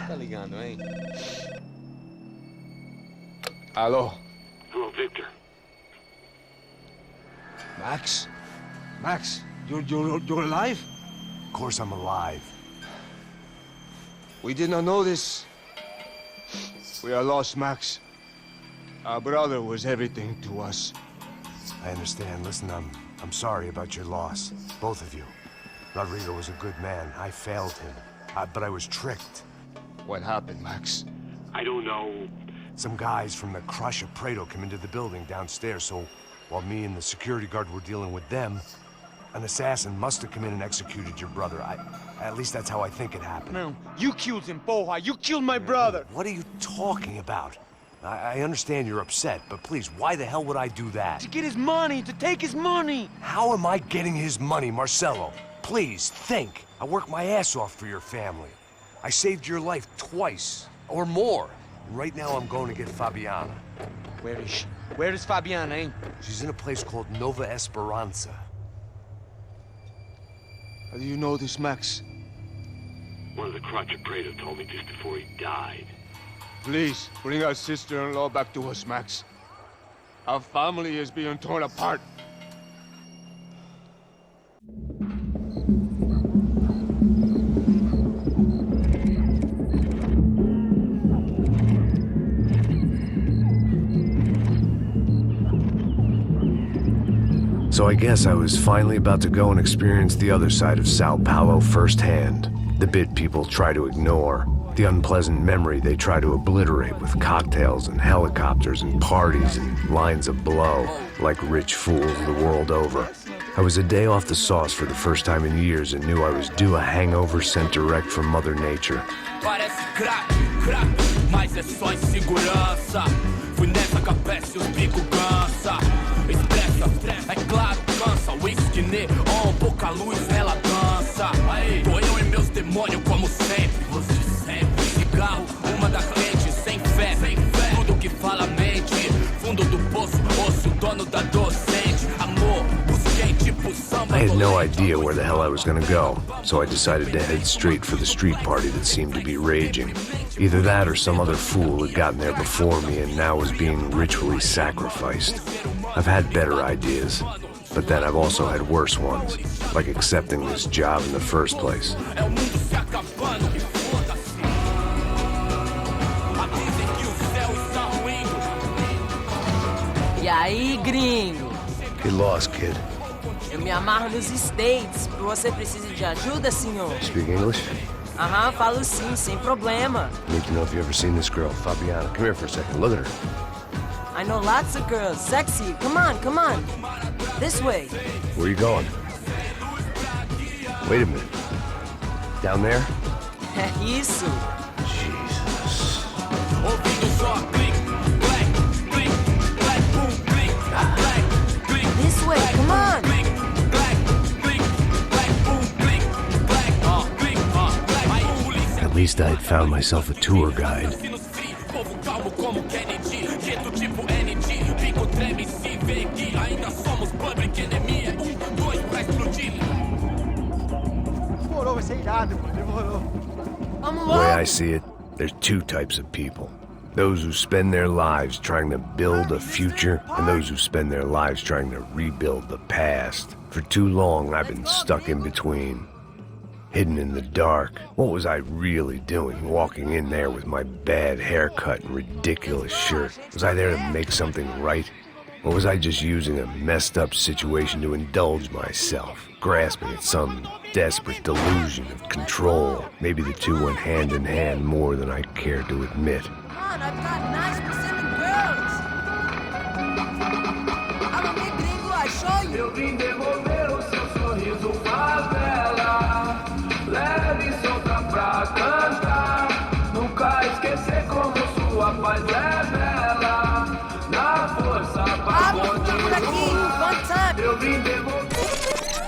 Tá ligando, hein? Alô? Hello, Victor. Max? Max, you're alive? Of course I'm alive. We did not know this. We are lost, Max. Our brother was everything to us. I understand. Listen, I'm sorry about your loss. Both of you. Rodrigo was a good man. I failed him. But I was tricked. What happened, Max? I don't know. Some guys from the Crush of Prado came into the building downstairs, so while me and the security guard were dealing with them, an assassin must have come in and executed your brother. At least that's how I think it happened. No, you killed him, Porra. You killed my brother. What are you talking about? I understand you're upset, but please, why the hell would I do that? To get his money, to take his money. How am I getting his money, Marcelo? Please, think. I worked my ass off for your family. I saved your life twice, or more. Right now I'm going to get Fabiana. Where is she? Where is Fabiana, eh? She's in a place called Nova Esperanza. How do you know this, Max? One of the Crotch of Prado told me just before he died. Please, bring our sister-in-law back to us, Max. Our family is being torn apart. So I guess I was finally about to go and experience the other side of Sao Paulo firsthand. The bit people try to ignore. The unpleasant memory they try to obliterate with cocktails and helicopters and parties and lines of blow, like rich fools the world over. I was a day off the sauce for the first time in years and knew I was due a hangover sent direct from Mother Nature. Parece crack, mas é só insegurança. Fui nessa capeste, os bico cansa. Estressa, é claro, cansa. Whisky neon, pouca luz, ela dança. Tô eu e meus demônios como sempre. Cigarro, uma da frente, sem fé. Tudo que fala mente. Fundo do poço, osso, dono da docente. Amor, busquei tipo samba. I had no idea where the hell I was gonna go, so I decided to head straight for the street party that seemed to be raging. Either that or some other fool had gotten there before me and now was being ritually sacrificed. I've had better ideas, but then I've also had worse ones, like accepting this job in the first place. E aí, gringo? Get lost, kid. Eu me amarro nos States. Você precisa de ajuda, senhor? Speak English? Aham, falo sim, sem problema. I need to know if you've ever seen this girl, Fabiana. Come here for a second. Look at her. I know lots of girls. Sexy. Come on. This way. Where are you going? Wait a minute. Down there? É isso. Jesus. This way, come on. At least I had found myself a tour guide. The way I see it, there's two types of people. Those who spend their lives trying to build a future, and those who spend their lives trying to rebuild the past. For too long, I've been stuck in between. Hidden in the dark. What was I really doing, walking in there with my bad haircut and ridiculous shirt? Was I there to make something right? Or was I just using a messed up situation to indulge myself, grasping at some desperate delusion of control? Maybe the two went hand in hand more than I care to admit. Come on, I've got nice Pacific girls. Alô, meu gringo, I show you. Eu vim devolver o seu sorriso favela. Leve e solta pra cantar. Nunca esquecer como sua paz é bela. Na força pra continuar. Eu vim devolver.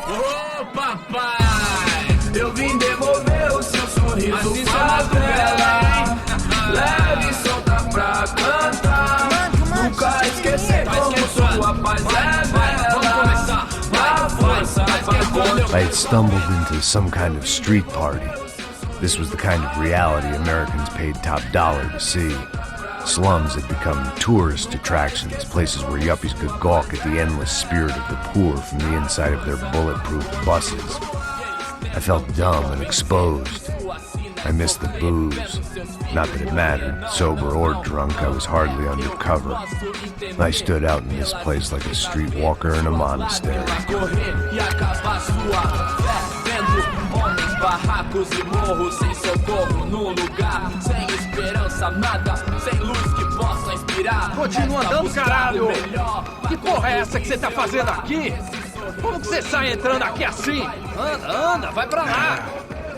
Ô papai, eu vim devolver o seu sorriso favela. Leve e solta pra cantar. Nunca esquecer como sua paz é bela. Na força pra continuar. I had stumbled into some kind of street party. This was the kind of reality Americans paid top dollar to see. Slums had become tourist attractions, places where yuppies could gawk at the endless spirit of the poor from the inside of their bulletproof buses. I felt dumb and exposed. I missed the booze. Not that it mattered. Sober or drunk, I was hardly undercover. I stood out in this place like a streetwalker in a monastery. Barracos e morros sem socorro num lugar sem esperança, nada, sem luz que possa inspirar. Continua andando, caralho! Que porra é essa que você tá fazendo aqui? Como que você sai entrando aqui assim? Anda, vai pra lá!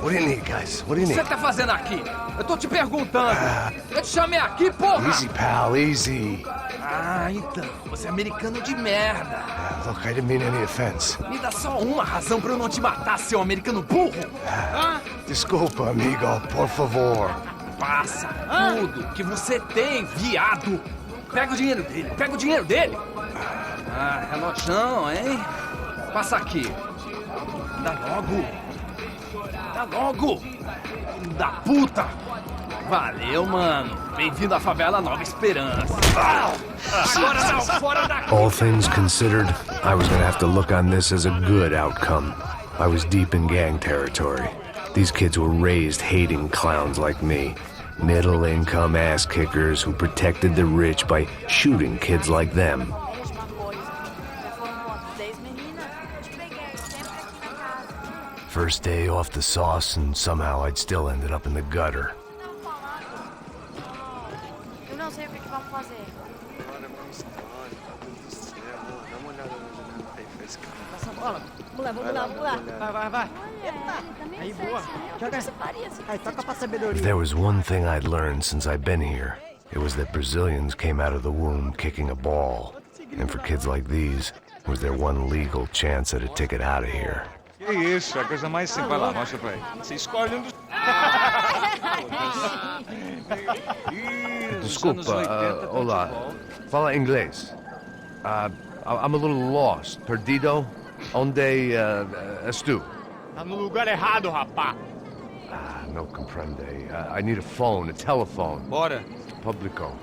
What do you need, guys? What do you O que need? você tá fazendo aqui? Eu tô te perguntando. Eu te chamei aqui, porra! Easy, pal, easy. Ah, então, você é americano de merda. Look, I didn't mean any offense. Me dá só uma razão pra eu não te matar, seu americano burro. Desculpa, amigo, por favor. Passa tudo que você tem, viado. Pega o dinheiro dele, pega o dinheiro dele. Ah, relojão, hein? Passa aqui. Dá logo. Dá logo. Filho da puta. Valeu, mano. Bem-vindo à favela Nova Esperança. Agora não, fora daqui. All things considered, I was gonna have to look on this as a good outcome. I was deep in gang territory. These kids were raised hating clowns like me. Middle-income ass-kickers who protected the rich by shooting kids like them. First day off the sauce, and somehow I'd still ended up in the gutter. Eu não sei o que vamos fazer. Passa a bola. Vamos lá. Vai. Aí, boa. Joga essa faria. Aí, toca pra sabedoria. If there was one thing I'd learned since I've been here, it was that Brazilians came out of the womb kicking a ball. And for kids like these, was their one legal chance at a ticket out of here. Que isso, é a coisa mais simples. Vai lá, mostra pra ele. Você escolhe dos... Desculpa, olá. Fala inglês. I'm a little lost. Perdido? Onde estou? Tá no lugar errado, rapá. No comprende. I need a phone, a telephone. Bora. Publico.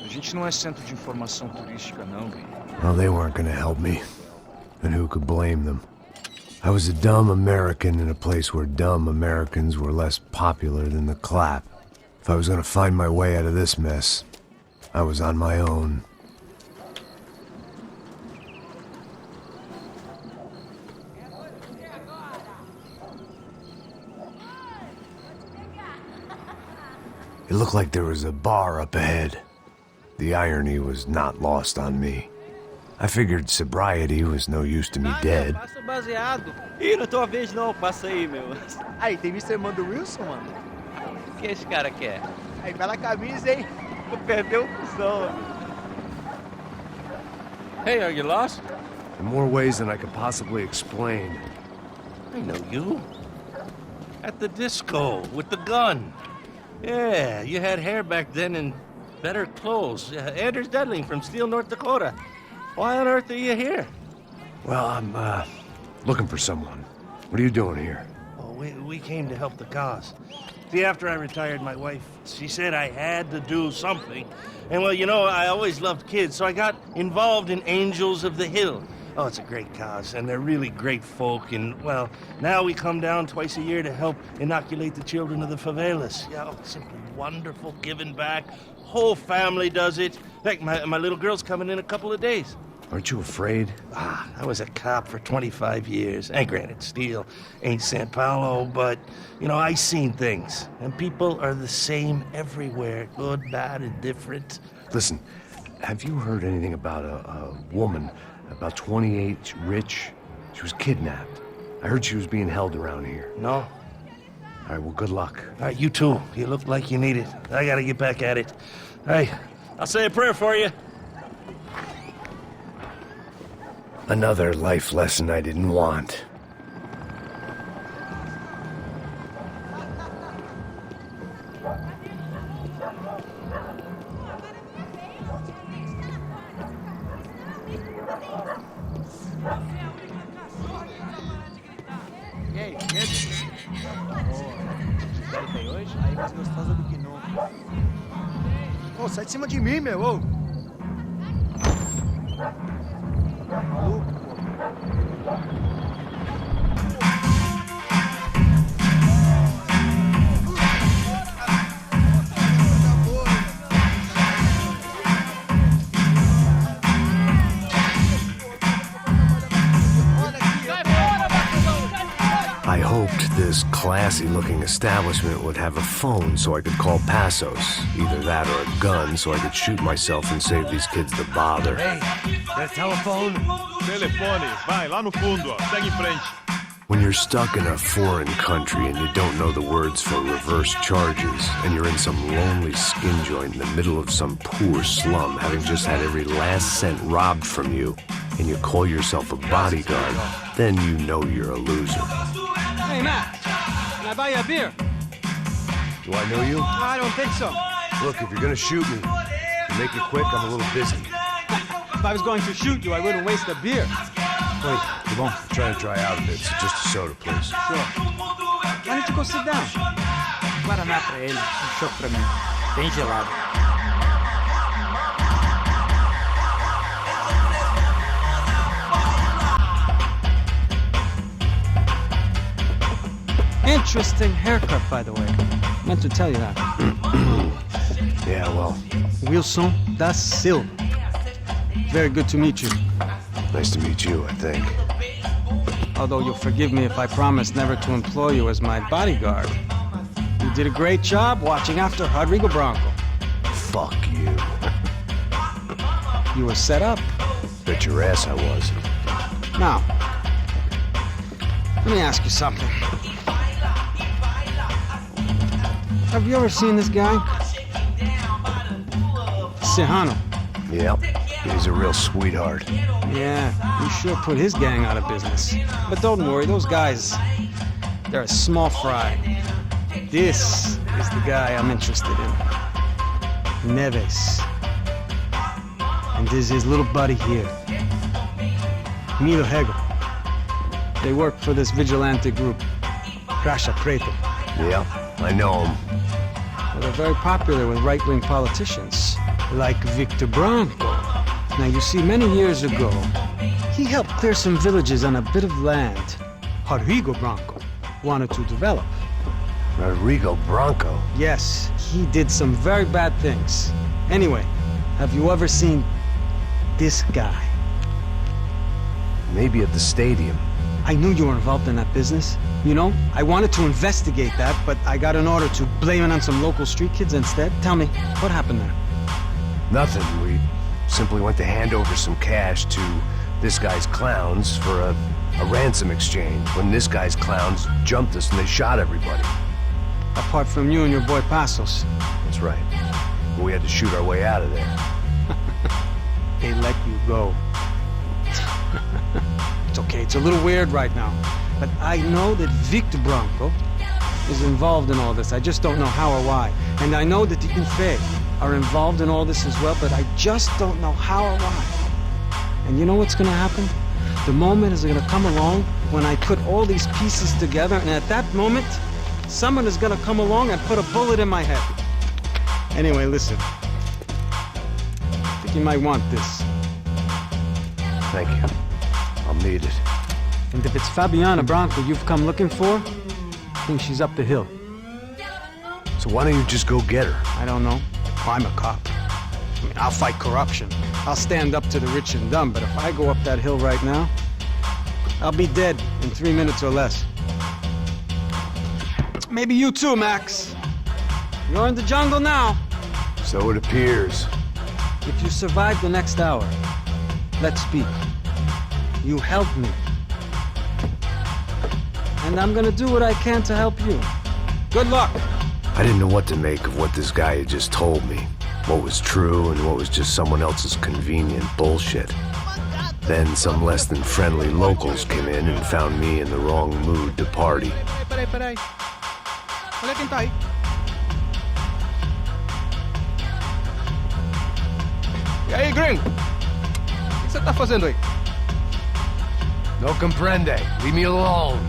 A gente não é centro de informação turística, não, Gui. Well, they weren't gonna help me. And who could blame them? I was a dumb American in a place where dumb Americans were less popular than the clap. If I was gonna find my way out of this mess, I was on my own. It looked like there was a bar up ahead. The irony was not lost on me. I figured sobriety was no use to me dead. Passa baseado. Ih, não tô a vez não, passa aí, meu. Aí, tem Mr. Mando Wilson, mano? O que esse cara quer? Aí, bela camisa, hein? Perdeu o cuzão. Hey, are you lost? In more ways than I could possibly explain. I know you. At the disco, with the gun. Yeah, you had hair back then and better clothes. Anders Dedling from Steele, North Dakota. Why on earth are you here? Well, I'm, looking for someone. What are you doing here? Oh, we came to help the cause. See, after I retired, my wife, she said I had to do something. And, well, you know, I always loved kids, so I got involved in Angels of the Hill. Oh, it's a great cause, and they're really great folk. And, well, now we come down twice a year to help inoculate the children of the favelas. Yeah, oh, it's simply wonderful, giving back. Whole family does it. In fact, my little girl's coming in a couple of days. Aren't you afraid? I was a cop for 25 years. And granted, Steele ain't San Paulo, but, you know, I seen things. And people are the same everywhere, good, bad, and different. Listen, have you heard anything about a woman, about 28, rich? She was kidnapped. I heard she was being held around here. No? All right, well, good luck. All right, you too. You look like you need it. I gotta get back at it. Hey, I'll say a prayer for you. Another life lesson I didn't want. Aí mais gostosa do que nunca. Ô, sai de cima de mim, meu, ô! Maluco, pô. I hoped this classy-looking establishment would have a phone so I could call Passos. Either that or a gun so I could shoot myself and save these kids the bother. Hey, that telephone? Telefone, vai, lá no fundo, ó. Segue em frente. When you're stuck in a foreign country and you don't know the words for reverse charges, and you're in some lonely skin joint in the middle of some poor slum, having just had every last cent robbed from you, and you call yourself a bodyguard, then you know you're a loser. Hey, Matt, can I buy you a beer? Do I know you? I don't think so. Look, if you're gonna shoot me, to make it quick, I'm a little busy. If I was going to shoot you, I wouldn't waste a beer. Wait, come on. I'm trying to dry out a bit, so just a soda, please. Sure. Why don't you go sit down? Guaraná pra ele, chopp pra mim. Bem gelado. Interesting haircut, by the way. Meant to tell you that. Yeah, well. Wilson da Silva. Very good to meet you. Nice to meet you, I think. Although you'll forgive me if I promise never to employ you as my bodyguard. You did a great job watching after Rodrigo Branco. Fuck you. You were set up. Bet your ass I was. Now, let me ask you something. Have you ever seen this guy? Serrano. Yep, he's a real sweetheart. Yeah, he sure put his gang out of business. But don't worry, those guys, they're a small fry. This is the guy I'm interested in. Neves. And this is his little buddy here. Milo Hegel. They work for this vigilante group, Crasha Preto. Yep, I know him. Well, they're very popular with right-wing politicians, like Victor Branco. Now, you see, many years ago, he helped clear some villages on a bit of land Rodrigo Branco wanted to develop. Rodrigo Branco? Yes, he did some very bad things. Anyway, have you ever seen this guy? Maybe at the stadium. I knew you were involved in that business. You know, I wanted to investigate that, but I got an order to blame it on some local street kids instead. Tell me, what happened there? Nothing. We simply went to hand over some cash to this guy's clowns for a ransom exchange when this guy's clowns jumped us and they shot everybody. Apart from you and your boy Passos. That's right. We had to shoot our way out of there. They let you go. It's okay, it's a little weird right now. But I know that Victor Branco is involved in all this. I just don't know how or why. And I know that the Ufe are involved in all this as well, but I just don't know how or why. And you know what's gonna happen? The moment is gonna come along when I put all these pieces together, and at that moment, someone is gonna come along and put a bullet in my head. Anyway, listen. I think you might want this. Thank you. I'll need it. And if it's Fabiana Branco you've come looking for, I think she's up the hill. So why don't you just go get her? I don't know. I'm a cop. I mean, I'll fight corruption. I'll stand up to the rich and dumb, but if I go up that hill right now, I'll be dead in 3 minutes or less. Maybe you too, Max. You're in the jungle now. So it appears. If you survive the next hour, let's speak. You help me. And I'm gonna do what I can to help you. Good luck! I didn't know what to make of what this guy had just told me. What was true and what was just someone else's convenient bullshit. Then some less than friendly locals came in and found me in the wrong mood to party. Peraí. Olha quem tá aí. E aí, gringo? O que você tá fazendo aí? No comprende. Leave me alone.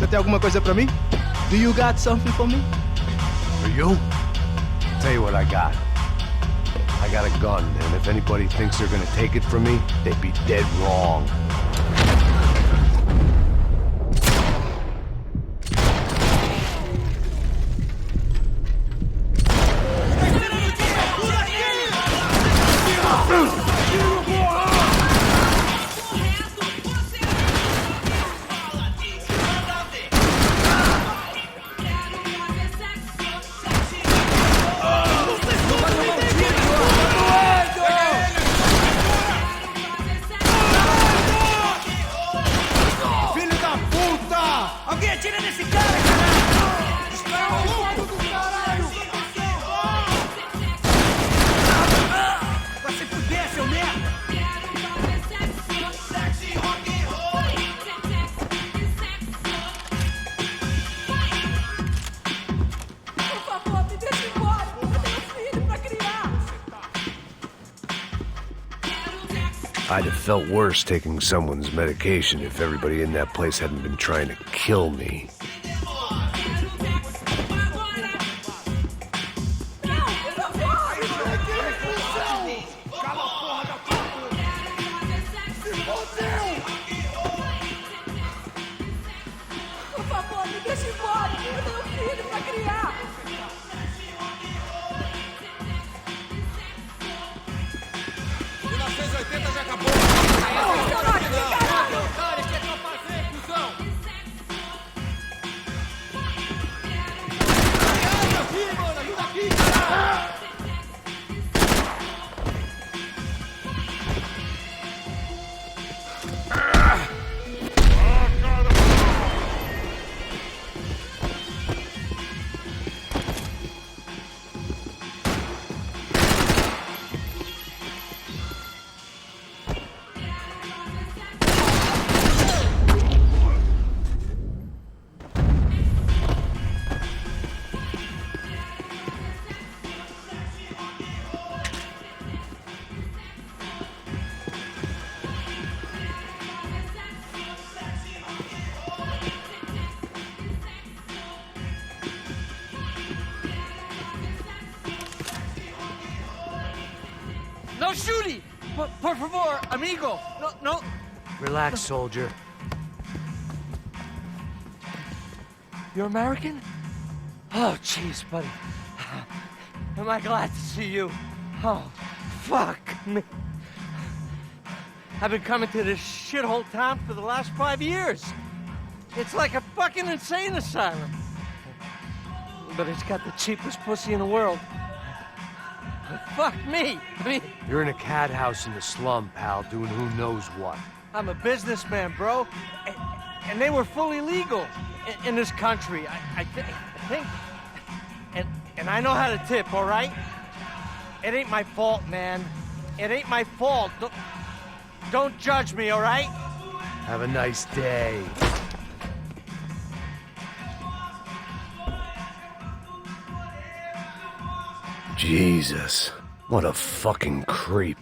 Você tem alguma coisa pra mim? Do you got something for me? For you? Tell you what I got. I got a gun, and if anybody thinks they're gonna take it from me, they'd be dead wrong. I'd have felt worse taking someone's medication if everybody in that place hadn't been trying to kill me. No shooting! Por favor, amigo! No. Relax, soldier. You're American? Oh, jeez, buddy. Am I glad to see you? Oh, fuck me. I've been coming to this shithole town for the last 5 years. It's like a fucking insane asylum. But it's got the cheapest pussy in the world. Fuck me. I mean, You're in a cat house in the slum, pal, doing who knows what. I'm a businessman, bro. And they were fully legal in this country. I think. And I know how to tip, all right? It ain't my fault, man. It ain't my fault. Don't judge me, all right? Have a nice day. Jesus, what a fucking creep.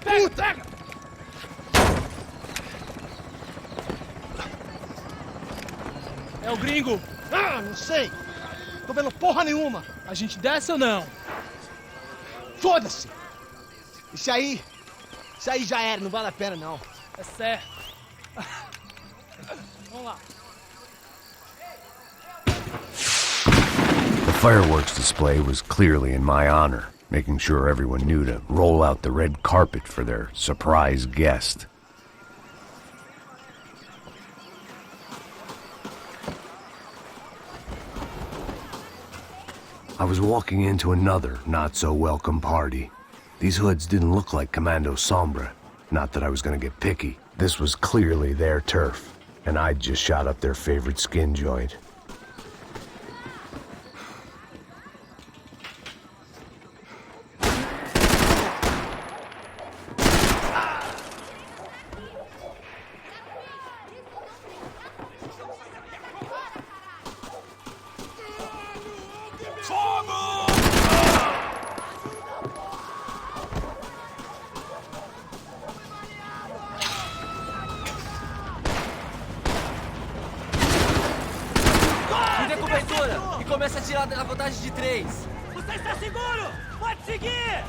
Puta! É o gringo. Ah, não sei. Tô vendo porra nenhuma. A gente desce ou não? Foda-se! Isso aí já era, não vale a pena não. É certo. Vamos lá. The fireworks display was clearly in my honor, making sure everyone knew to roll out the red carpet for their surprise guest. I was walking into another not-so-welcome party. These hoods didn't look like Commando Sombra. Not that I was gonna get picky. This was clearly their turf, and I'd just shot up their favorite skin joint. Me dê cobertura e começa a tirar a vantagem de 3. Você está seguro? Pode seguir!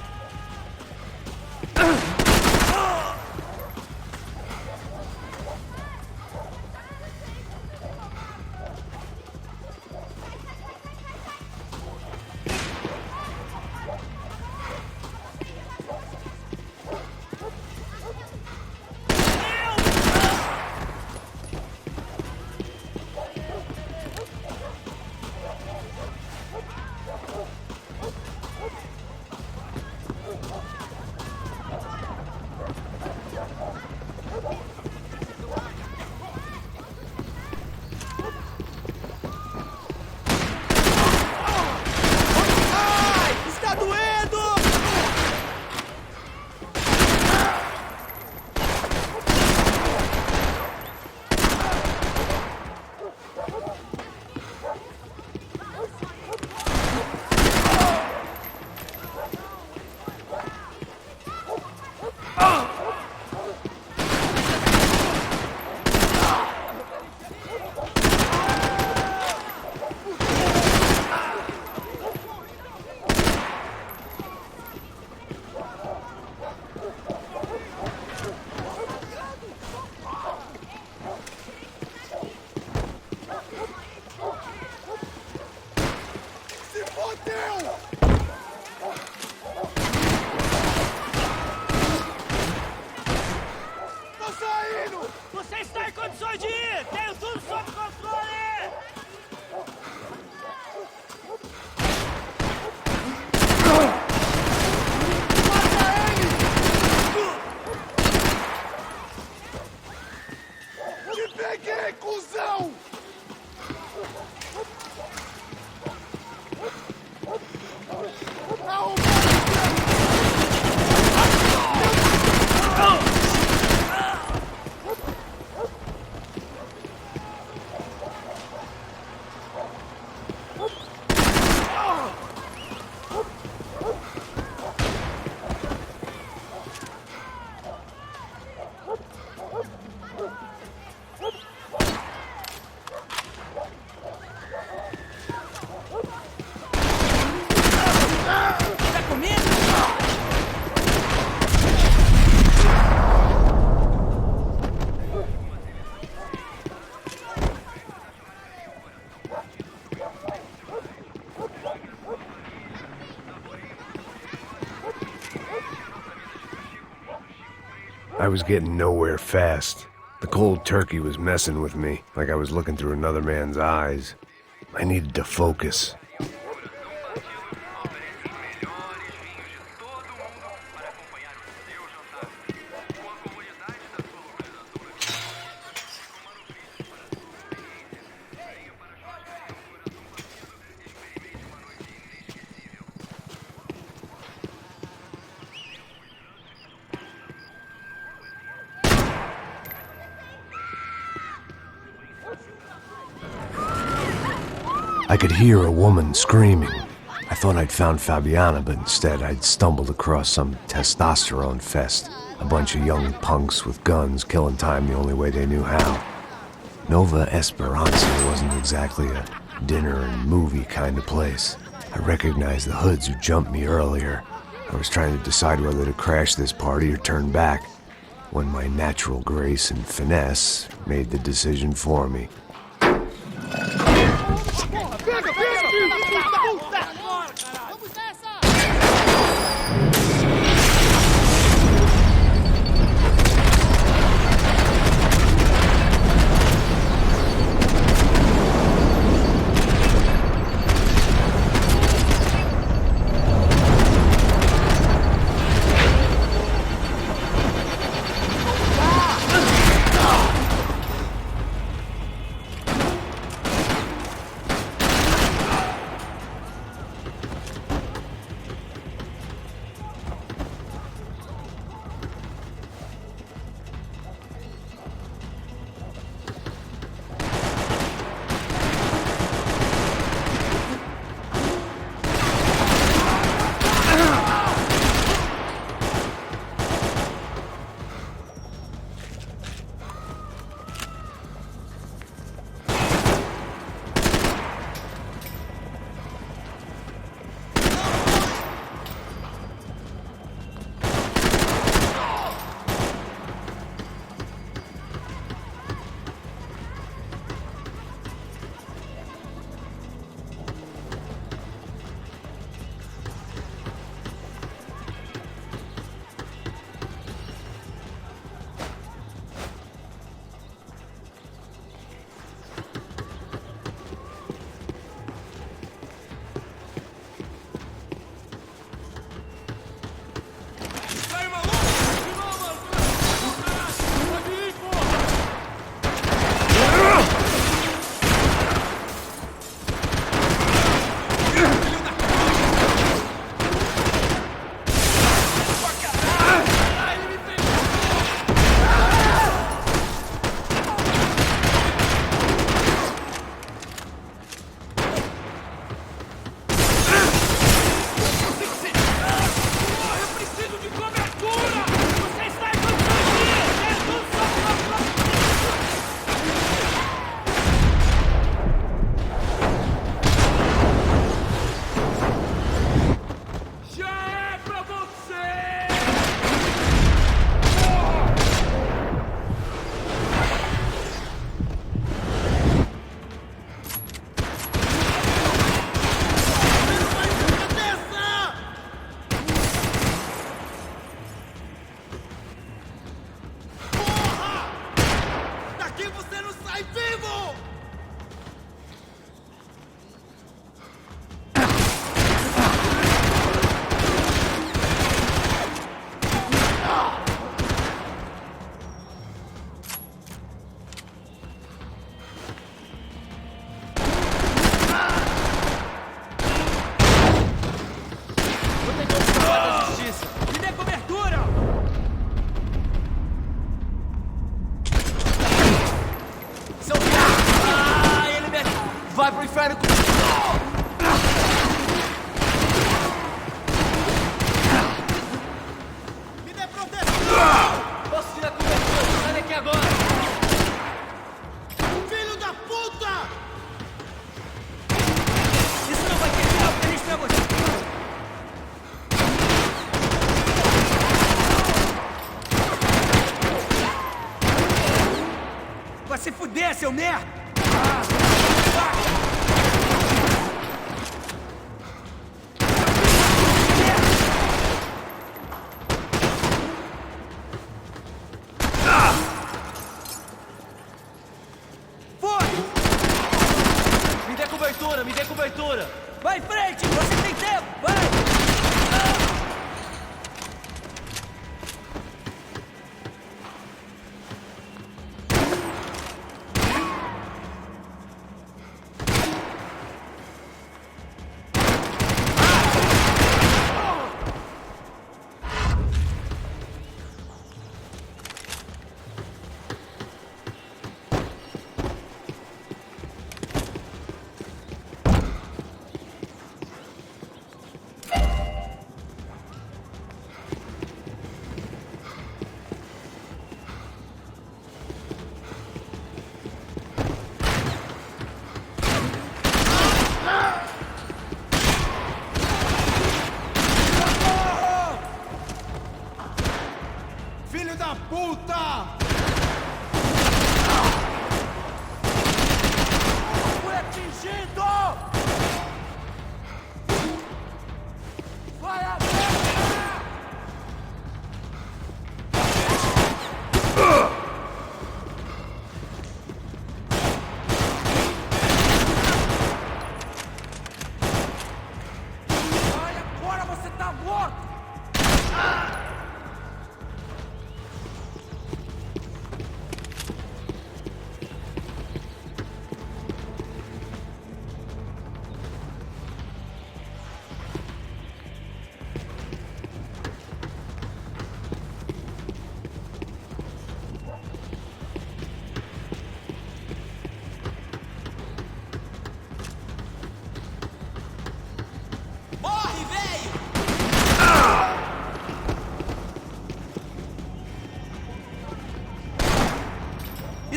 Você está em condições de ir! Tenho tudo sob controle! Te peguei, cuzão! I was getting nowhere fast. The cold turkey was messing with me, like I was looking through another man's eyes. I needed to focus. I could hear a woman screaming. I thought I'd found Fabiana, but instead I'd stumbled across some testosterone fest. A bunch of young punks with guns killing time the only way they knew how. Nova Esperanza wasn't exactly a dinner and movie kind of place. I recognized the hoods who jumped me earlier. I was trying to decide whether to crash this party or turn back. when my natural grace and finesse made the decision for me. Se fuder, seu merda! Foi! Me dê cobertura! Vai em frente! Você tem tempo! Vai!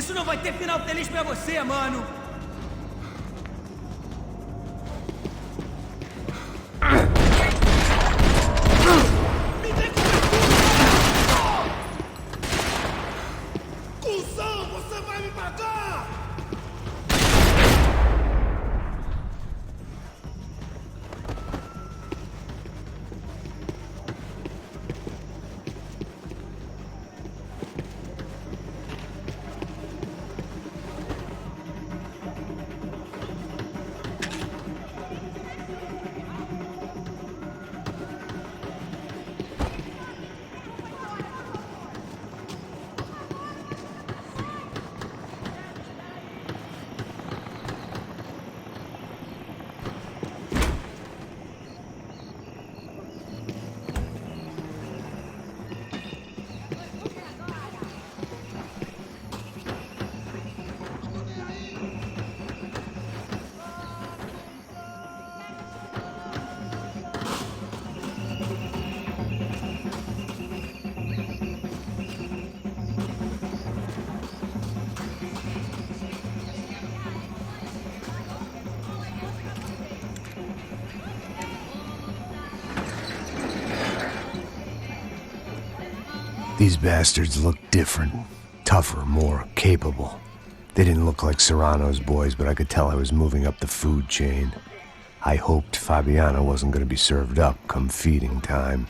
Isso não vai ter final feliz pra você, mano. Cusão, você vai me pagar! These bastards look different, tougher, more capable. They didn't look like Serrano's boys, but I could tell I was moving up the food chain. I hoped Fabiana wasn't going to be served up come feeding time.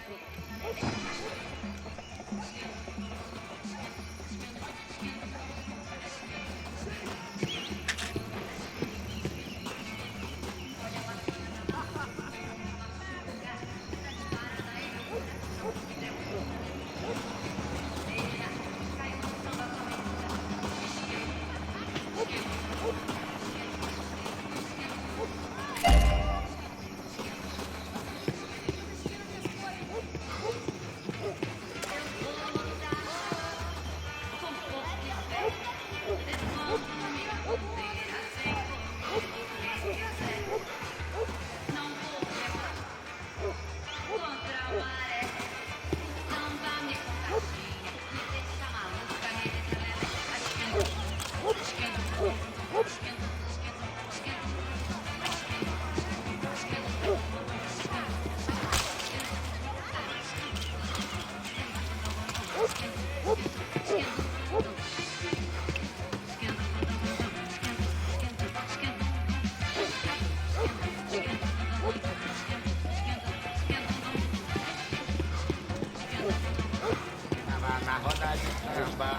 Na roda de samba,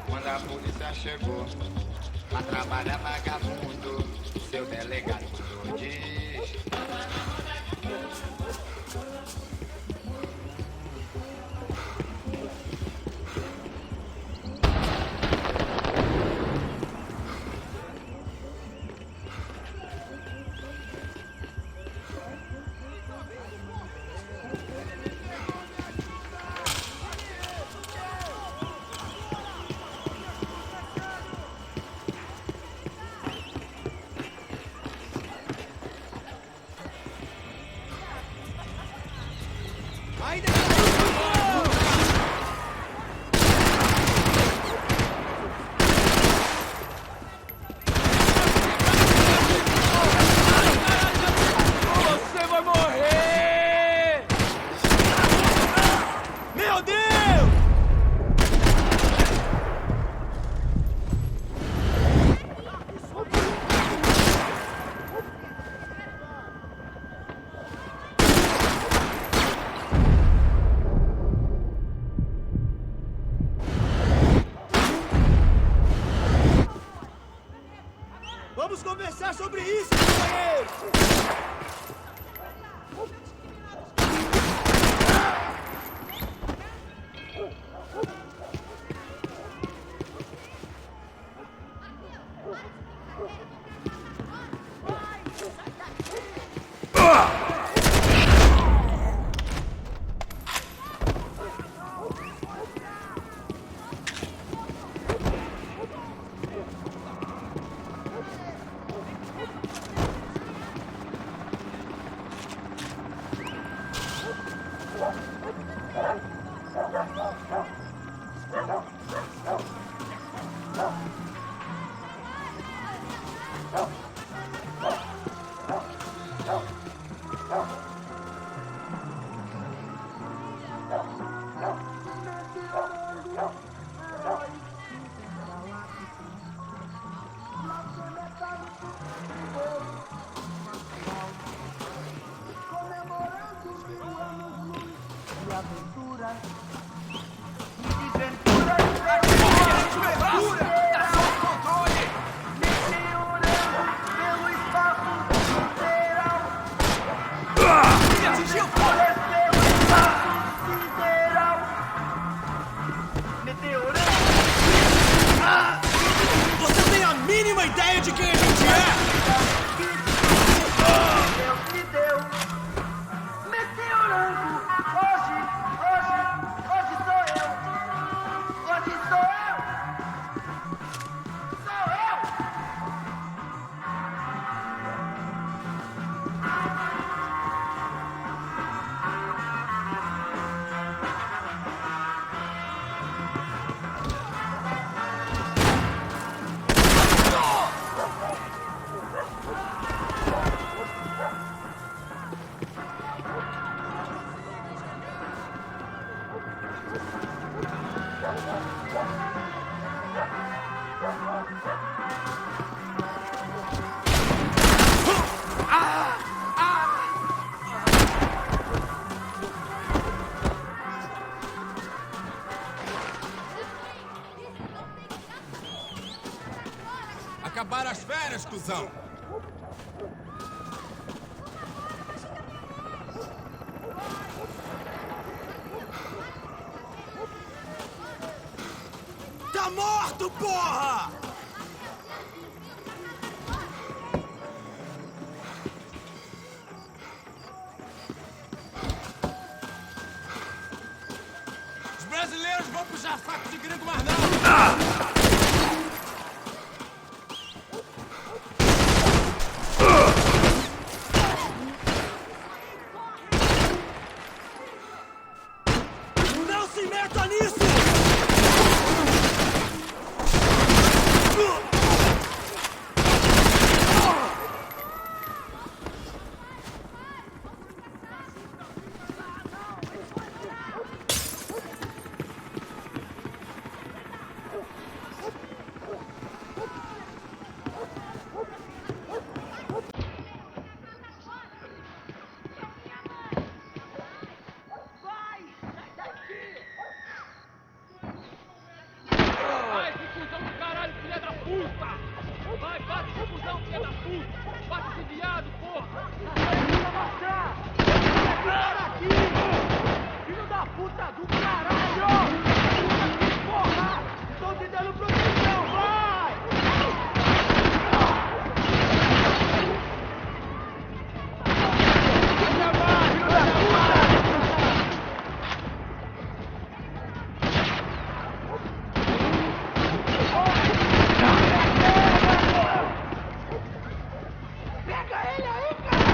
quando a polícia chegou, pra trabalhar vagabundo, seu delegado diz. Você vai morrer! Meu Deus! Vamos conversar sobre isso, companheiros! uma ideia de quem a gente é? Acabaram as férias, cuzão! Tá morto, porra! Os brasileiros vão puxar saco de gringo mais não! Não se meta nisso! Vai, esse cuzão do caralho, filha da puta! Vai, bate esse cuzão, filha da puta! Bate esse viado, porra! Filho da puta do caralho! Puta que porra! Tô te dando proteção, vai! Pega ele aí, cara!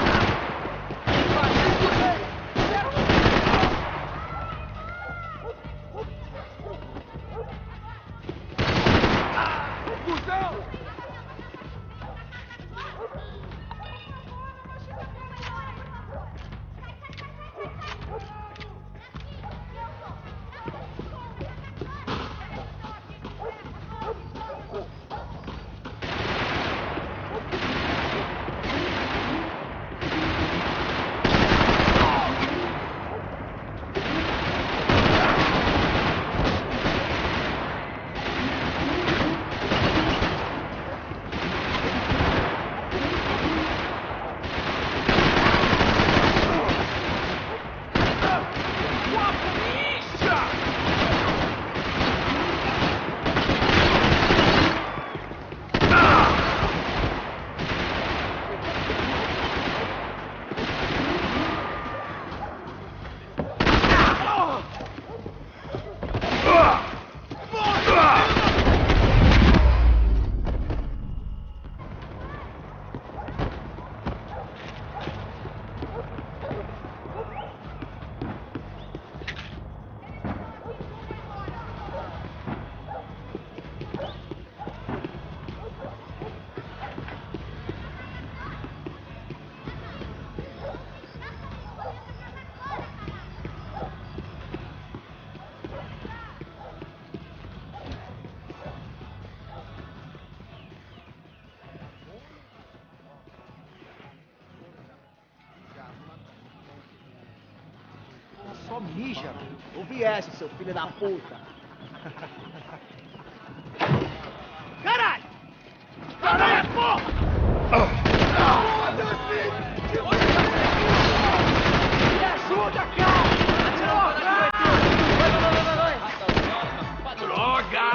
Só mija. Ouvi essa, seu filho da puta. Caralho! Caralho, porra! Foda-se! Me ajuda, cara! Droga!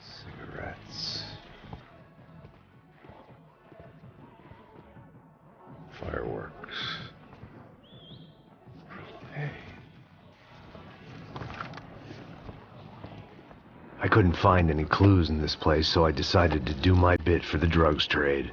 Cigarettes. Fireworks. Hey. I couldn't find any clues in this place, so I decided to do my bit for the drugs trade.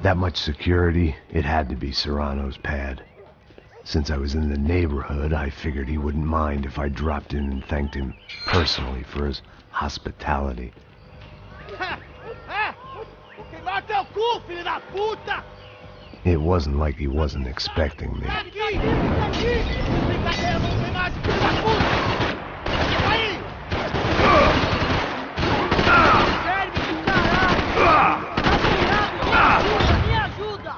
That much security, it had to be Serrano's pad. Since I was in the neighborhood, I figured he wouldn't mind if I dropped in and thanked him personally for his hospitality. Queimar teu cu, filho da puta! It wasn't like he wasn't expecting me. Aqui! Brincadeira, vamos queimar esse filho da puta! Aí! Serve do caralho! Me ajuda!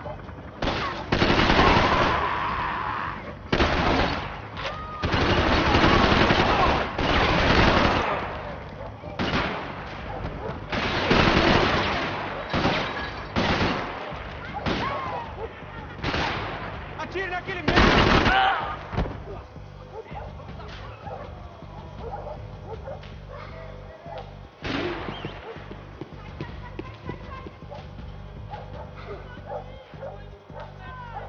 Atire naquele merda!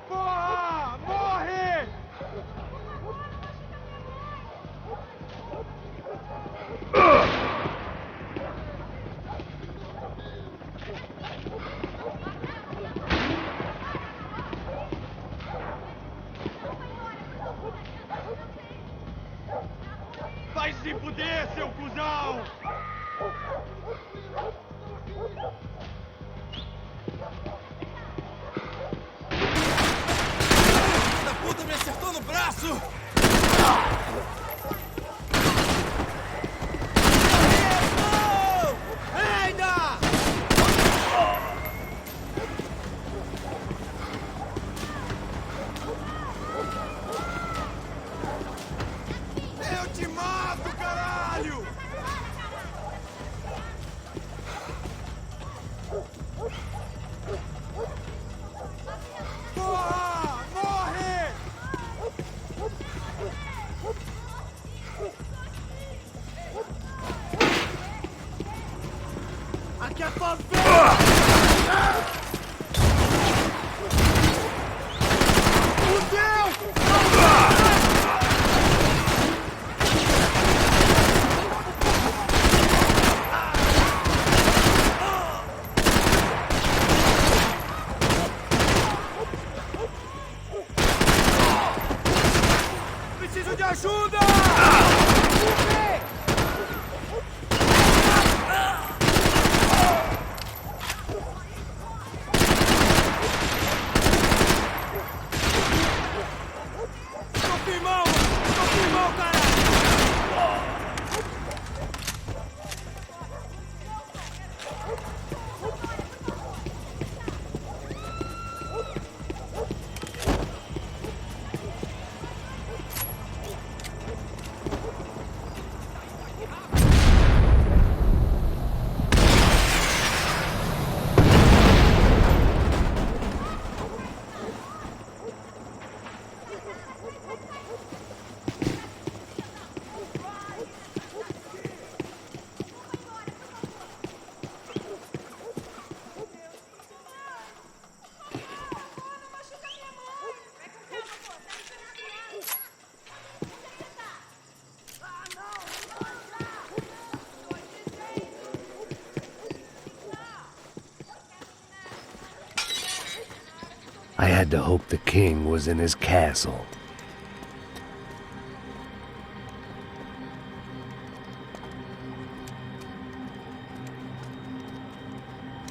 Porra! Morre! Vai se fuder, seu cuzão! Da puta me acertou no braço! Ainda! Eu te mato, caralho! Porra! Morre! Aqui é favela! Fudeu! Preciso de ajuda! Tô firmão, caralho! I had to hope the king was in his castle.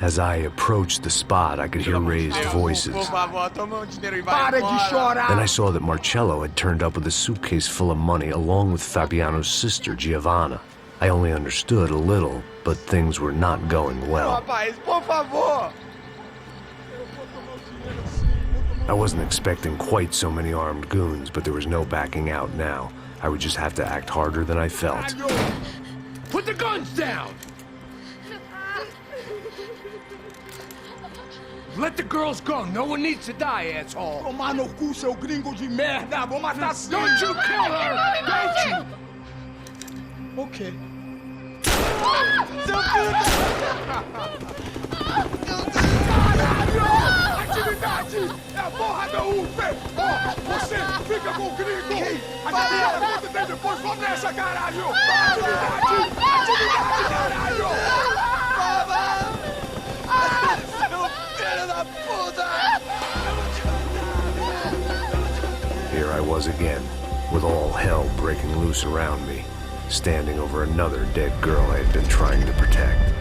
As I approached the spot, I could hear raised voices. Por favor, toma dinheiro e vai Para de embora. chorar! Then I saw that Marcello had turned up with a suitcase full of money along with Fabiano's sister, Giovanna. I only understood a little, but things were not going well. Rapaz, por favor. I wasn't expecting quite so many armed goons, but there was no backing out now. I would just have to act harder than I felt. Put the guns down! Let the girls go. No one needs to die, asshole. Tomar no cu, seu gringo de merda! Vou matar sim! Don't you kill her! Don't you? Okay. Atividade! É a porra da UP! Ó, você fica com o gringo! A galera conta tem depois, vamos nessa, caralho! Atividade! Atividade, caralho! Here I was again, with all hell breaking loose around me, standing over another dead girl I had been trying to protect.